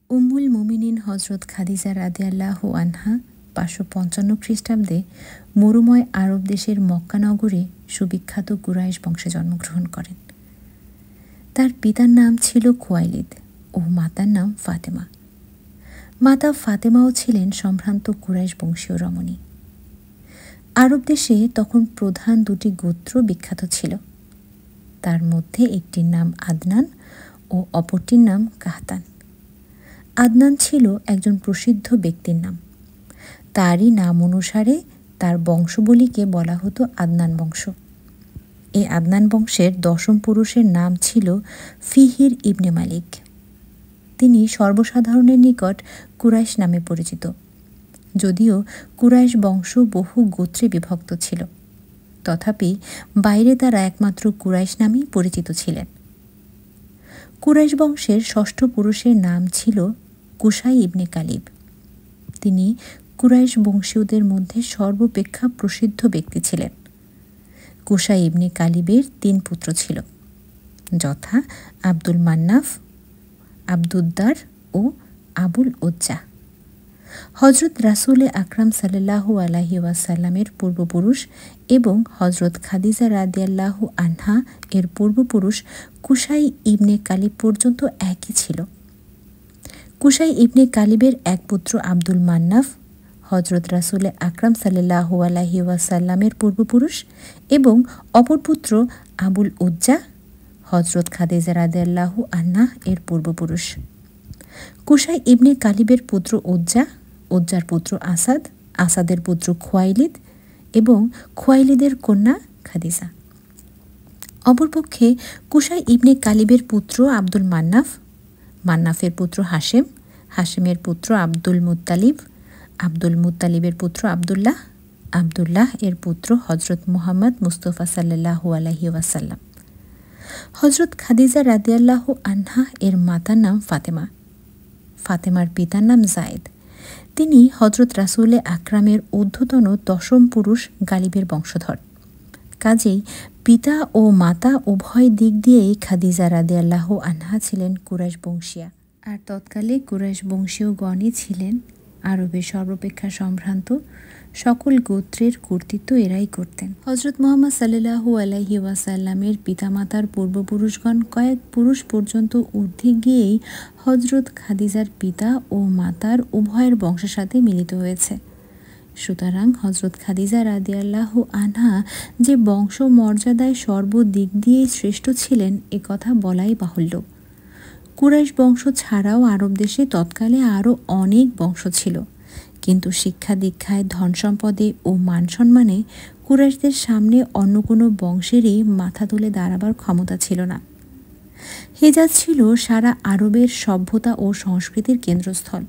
উম্মুল মুমিনিন হজরত খাদিজা রাদিয়াল্লাহু আনহা ৫৫৫ খ্রিস্টাব্দে মরুময় আরব দেশের মক্কা নগরে সুবিখ্যাত কুরাইশ বংশে জন্মগ্রহণ করেন। তার পিতার নাম ছিল খুয়াইলিদ ও মাতার নাম ফাতেমা। মাতা ফাতেমাও ছিলেন সম্ভ্রান্ত কুরাইশ বংশীয় রমণী। আরব দেশে তখন প্রধান দুটি গোত্র বিখ্যাত ছিল। তার মধ্যে একটির নাম আদনান ও অপরটির নাম কাহতান। আদনান ছিল একজন প্রসিদ্ধ ব্যক্তির নাম। তারই নাম অনুসারে তার বংশবলীকে বলা হতো আদনান বংশ। এই আদনান বংশের দশম পুরুষের নাম ছিল ফিহির ইবনে মালিক। তিনি সর্বসাধারণের নিকট কুরাইশ নামে পরিচিত, যদিও কুরাইশ বংশ বহু গোত্রে বিভক্ত ছিল। তথাপি বাইরে তারা একমাত্র কুরাইশ নামেই পরিচিত ছিলেন। কুরাইশ বংশের ষষ্ঠ পুরুষের নাম ছিল কুসাই ইবনে কালিব। তিনি কুরাইশ বংশীয়দের মধ্যে সর্বাপেক্ষা প্রসিদ্ধ ব্যক্তি ছিলেন। কুসাই ইবনে কালিবের ৩ পুত্র ছিল, যথা আব্দুল মান্নাফ, আব্দুদ্দার ও আবুল উজ্জা। হজরত রাসূল আকরাম সাল্লাল্লাহু আলাইহি ওয়াসাল্লামের পূর্বপুরুষ এবং হজরত খাদিজা রাদিয়াল্লাহু আনহা এর পূর্বপুরুষ কুসাই ইবনে কালিব পর্যন্ত একই ছিল। কুসাই ইবনে কালিবের এক পুত্র আব্দুল মান্নাফ হজরত রাসূল আকরাম সাল্লাল্লাহু আলাইহি ওয়াসাল্লামের পূর্বপুরুষ এবং অপর পুত্র আবুল উজ্জা হজরত খাদিজা রাদিয়াল্লাহু আনহা এর পূর্বপুরুষ। কুসাই ইবনে কালিবের পুত্র উজ্জা, উজ্জার পুত্র আসাদ, আসাদের পুত্র খুয়াইলিদ এবং খুয়াইলিদের কন্যা খাদিজা। অপরপক্ষে কুসাই ইবনে কালিবের পুত্র আব্দুল মান্নাফ, মান্নাফের পুত্র হাশেম, হাশেমের পুত্র আব্দুল মুত্তালিব, আব্দুল মুত্তালিবের পুত্র আবদুল্লাহ, আবদুল্লাহ এর পুত্র হজরত মুহাম্মদ মুস্তফা সাল্লাল্লাহু আলাইহি ওয়াসাল্লাম। হজরত খাদিজা রাদিয়াল্লাহু আনহা এর মাতার নাম ফাতেমা। ফাতেমার পিতার নাম জায়েদ। তিনি হজরত রাসূল আকরামের ঊর্ধ্বতন দশম পুরুষ গালিবের বংশধর। কাজেই পিতা ও মাতা উভয় দিক দিয়েই খাদিজা রাদিয়াল্লাহু আনহা ছিলেন কুরাইশ বংশীয়া। আর তৎকালে কুরাইশ বংশীয় গণই ছিলেন আরবের সর্বাপেক্ষা সম্ভ্রান্ত। সকল গোত্রের কর্তৃত্ব এরাই করতেন। হজরত মুহাম্মদ সাল্লাল্লাহু আলাইহি ওয়াসাল্লামের পিতামাতার পূর্বপুরুষগণ কয়েক পুরুষ পর্যন্ত ঊর্ধ্বে গিয়েই হজরত খাদিজার পিতা ও মাতার উভয়ের বংশের সাথে মিলিত হয়েছে। সুতরাং হজরত খাদিজা রাদিয়াল্লাহু আনহা যে বংশ মর্যাদায় সর্বদিক দিয়েই শ্রেষ্ঠ ছিলেন এ কথা বলাই বাহুল্য। কুরাইশ বংশ ছাড়াও আরব দেশে তৎকালে আরও অনেক বংশ ছিল, কিন্তু শিক্ষা দীক্ষায়, ধন সম্পদে ও মান সম্মানে কুরাইশদের সামনে অন্য কোনো বংশেরই মাথা তুলে দাঁড়াবার ক্ষমতা ছিল না। হিজাজ ছিল সারা আরবের সভ্যতা ও সংস্কৃতির কেন্দ্রস্থল।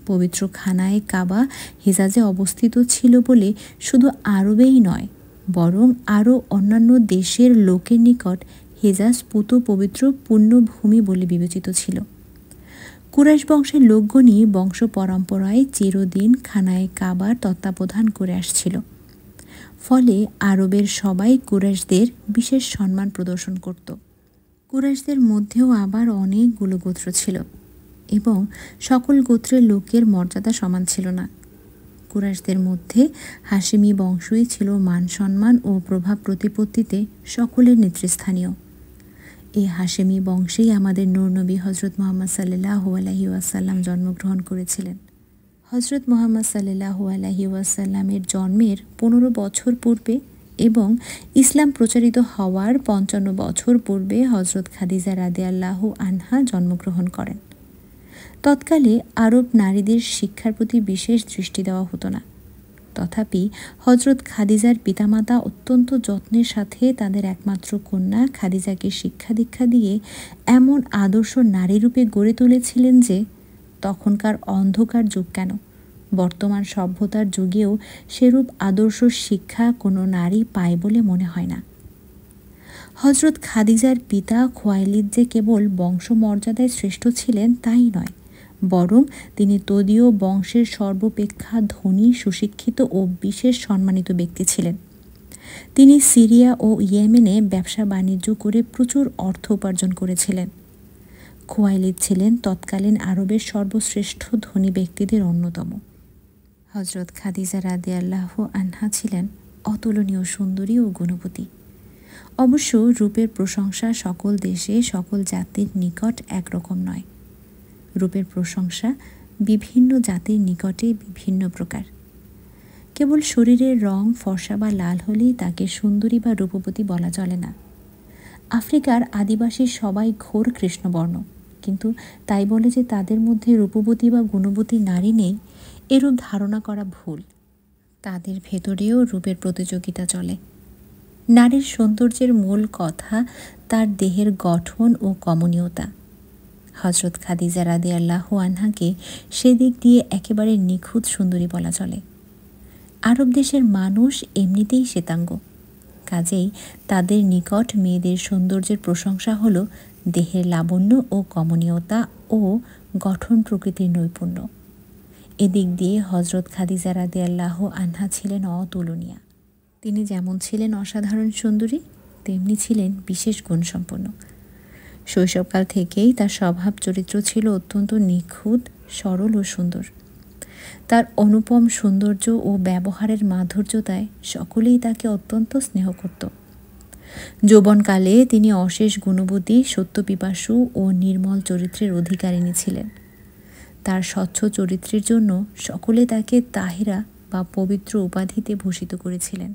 পবিত্র খানায়ে কাবা হিজাজে অবস্থিত ছিল বলে শুধু আরবেই নয়, বরং আরও অন্যান্য দেশের লোকের নিকট হিজাজ পুত পবিত্র পুণ্যভূমি বলে বিবেচিত ছিল। কুরাইশ বংশের লোকগণই বংশ পরম্পরায় চিরদিন খানায়ে কাবার তত্ত্বাবধান করে আসছিল। ফলে আরবের সবাই কুরাইশদের বিশেষ সম্মান প্রদর্শন করত। কুরাইশদের মধ্যেও আবার অনেকগুলো গোত্র ছিল এবং সকল গোত্রের লোকের মর্যাদা সমান ছিল না। কুরাইশদের মধ্যে হাশেমি বংশই ছিল মান সম্মান ও প্রভাব প্রতিপত্তিতে সকলের নেতৃস্থানীয়। এই হাশেমি বংশেই আমাদের নূর নবী হজরত মুহাম্মদ সাল্লাল্লাহু আলাইহি ওয়াসাল্লাম জন্মগ্রহণ করেছিলেন। হজরত মুহাম্মদ সাল্লাল্লাহু আলাইহি ওয়াসাল্লামের জন্মের 15 বছর পূর্বে এবং ইসলাম প্রচারিত হওয়ার 55 বছর পূর্বে হজরত খাদিজা রাদিয়াল্লাহু আনহা জন্মগ্রহণ করেন। তৎকালে আরব নারীদের শিক্ষার প্রতি বিশেষ দৃষ্টি দেওয়া হতো না। তথাপি হজরত খাদিজার পিতামাতা অত্যন্ত যত্নের সাথে তাদের একমাত্র কন্যা খাদিজাকে শিক্ষা দীক্ষা দিয়ে এমন আদর্শ নারীরূপে গড়ে তুলেছিলেন যে তখনকার অন্ধকার যুগ কেন, বর্তমান সভ্যতার যুগেও সেরূপ আদর্শ শিক্ষা কোনো নারী পায় বলে মনে হয় না। হজরত খাদিজার পিতা খুয়াইলিদ যে কেবল বংশমর্যাদায় শ্রেষ্ঠ ছিলেন তাই নয়, বরং তিনি তদীয় বংশের সর্বাপেক্ষা ধনী, সুশিক্ষিত ও বিশেষ সম্মানিত ব্যক্তি ছিলেন। তিনি সিরিয়া ও ইয়েমেনে ব্যবসা বাণিজ্য করে প্রচুর অর্থ উপার্জন করেছিলেন। খুয়াইলিদ ছিলেন তৎকালীন আরবের সর্বশ্রেষ্ঠ ধনী ব্যক্তিদের অন্যতম। হজরত খাদিজা রাদিয়াল্লাহু আনহা ছিলেন অতুলনীয় সুন্দরী ও গুণবতী। অবশ্য রূপের প্রশংসা সকল দেশে সকল জাতির নিকট একরকম নয়। রূপের প্রশংসা বিভিন্ন জাতির নিকটে বিভিন্ন প্রকার। কেবল শরীরের রং ফর্সা বা লাল হলেই তাকে সুন্দরী বা রূপবতী বলা চলে না। আফ্রিকার আদিবাসী সবাই ঘোর কৃষ্ণবর্ণ, কিন্তু তাই বলে যে তাদের মধ্যে রূপবতী বা গুণবতী নারী নেই, এরূপ ধারণা করা ভুল। তাদের ভেতরেও রূপের প্রতিযোগিতা চলে। নারীর সৌন্দর্যের মূল কথা তার দেহের গঠন ও কমনীয়তা। হজরত খাদিজা রাদিয়াল্লাহু আনহাকে সেদিক দিয়ে একেবারে নিখুঁত সুন্দরী বলা চলে। আরব দেশের মানুষ এমনিতেই শ্বেতাঙ্গ, কাজেই তাদের নিকট মেয়েদের সৌন্দর্যের প্রশংসা হল দেহের লাবণ্য ও কমনীয়তা ও গঠন প্রকৃতির নৈপুণ্য। এদিক দিয়ে হজরত খাদিজা রাদিয়াল্লাহু আনহা ছিলেন অতুলনীয়া। তিনি যেমন ছিলেন অসাধারণ সুন্দরী, তেমনি ছিলেন বিশেষ গুণসম্পন্ন। শৈশবকাল থেকেই তার স্বভাব চরিত্র ছিল অত্যন্ত নিখুঁত, সরল ও সুন্দর। তার অনুপম সৌন্দর্য ও ব্যবহারের মাধুর্যতায় সকলেই তাকে অত্যন্ত স্নেহ করত। যৌবনকালে তিনি অশেষ গুণবতী, সত্যপিপাসু ও নির্মল চরিত্রের অধিকারিণী ছিলেন। তার স্বচ্ছ চরিত্রের জন্য সকলে তাকে তাহিরা বা পবিত্র উপাধিতে ভূষিত করেছিলেন।